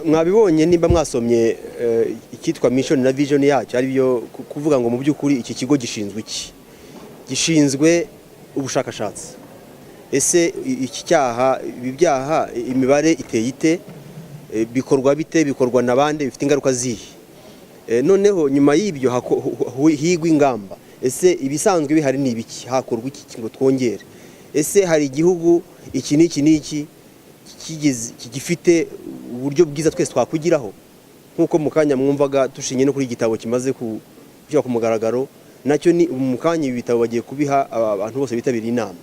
mwabibonye nimba mwasomye ikitwa mission na vision yacyo ari byo kuvuga ngo mu by'ukuri iki kigo gishinzwe iki gishinzwe ubushakashatsi. Ese iki cyaha ibyaha imibare iteye ite, bikorwa bite, bikorwa nabande, bifite ingaruka zihe? Noneho nyuma y'ibyo higwa ingamba. Ese ibisanzwe bihari ni ibiki, hakorwa iki ngo twongere? Ese hari igihugu iki n'iki kigifite uburyo bwiza twese twakugiraho? Nkuko mukanya mwumvaga tushinye no kuri igitabo kimaze kujya ku mugaragaro, nacyo ni mukanya ibitabo bagiye kubiha abantu bose bitabira inama.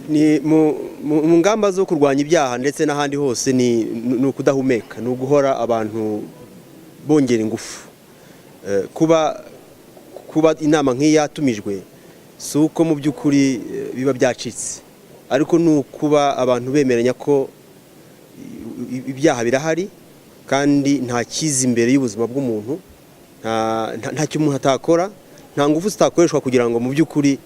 Ni mu ngamba zo kurwanya ibyaha ndetse n'ahandi hose ni ukudahumeka, ni uguhora abantu bongera ingufu. Kuba inama nk'iyatumijwe si uko mu by'ukuri biba byacitse, ariko ni ukuba abantu bemeranya ko ibyaha birahari kandi nta kiza imbere y'ubuzima bw'umuntu, nta cyo umuntu atakora, nta ngufu zitakoreshwa kugira ngo mu by'ukuri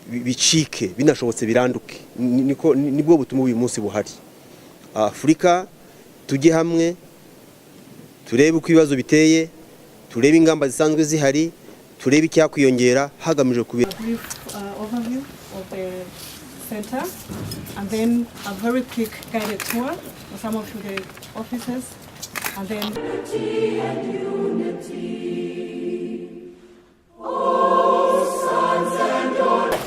bicike, binashobotse biranduke. Nibwo butuma uyu munsi buhari. Afurika tujye hamwe, turebe uko ibibazo biteye, turebe ingamba zisanzwe zihari, turebe icyakwiyongera hagamijwe kubira. Overview of the center, and then a very quick guided tour of some of the offices, and then unity. All sons and daughters.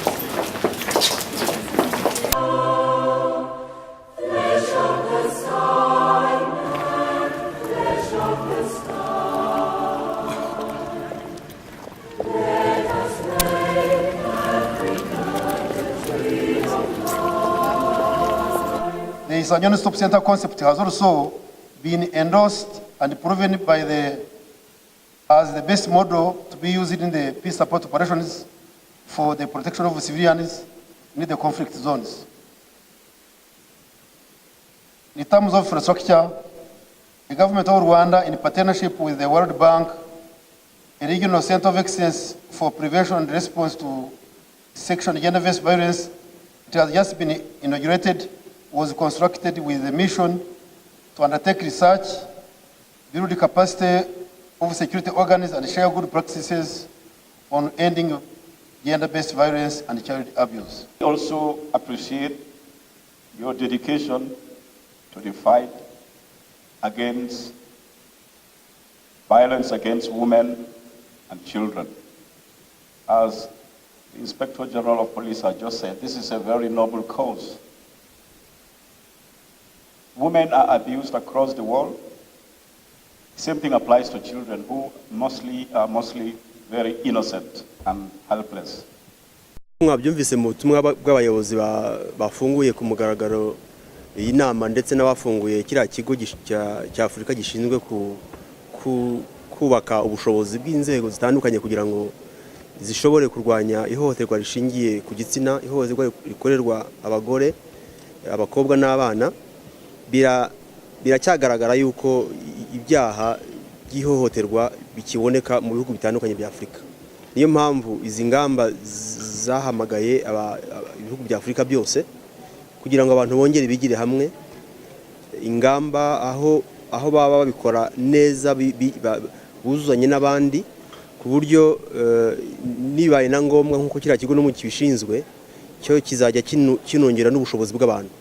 Flesh of the sign and flesh of the star. Let us make Africa the tree of life. The Isanyoni Stop Center concept has also been endorsed and proven by as the best model to be used in the peace support operations for the protection of civilians in the conflict zones. In terms of infrastructure, the government of Rwanda, in partnership with the World Bank, a regional center of excellence for prevention and response to sexual and gender-based violence, it has just been inaugurated, was constructed with the mission to undertake research, build the capacity of security organs, and share good practices on ending gender-based violence and child abuse. We also appreciate your dedication to the fight against violence against women and children. As the Inspector General of Police has just said, this is a very noble cause. Women are abused across the world. Same thing applies to children who are mostly very innocent and helpless. Mwabyumvise mu butumwa bw'abayobozi bafunguye ku mugaragaro iyi nama ndetse n'abafunguye kiriya kigo cya Afurika gishinzwe kubaka ubushobozi bw'inzego zitandukanye kugira ngo zishobore kurwanya ihohoterwa rishingiye ku gitsina, ihohoterwa rikorerwa abagore, abakobwa n'abana. Biracyagaragara yuko ibyaha by'ihohoterwa bikiboneka mu bihugu bitandukanye bya Afurika. Niyo mpamvu izi ngamba zahamagaye ibihugu bya Afurika byose kugira ngo abantu bongere bigire hamwe ingamba aho baba babikora neza, buzuzanye n'abandi ku buryo nibaye na ngombwa nkuko kiriya kigo no mu kibishinzwe cyo kizajya kinongera n'ubushobozi bw'abantu.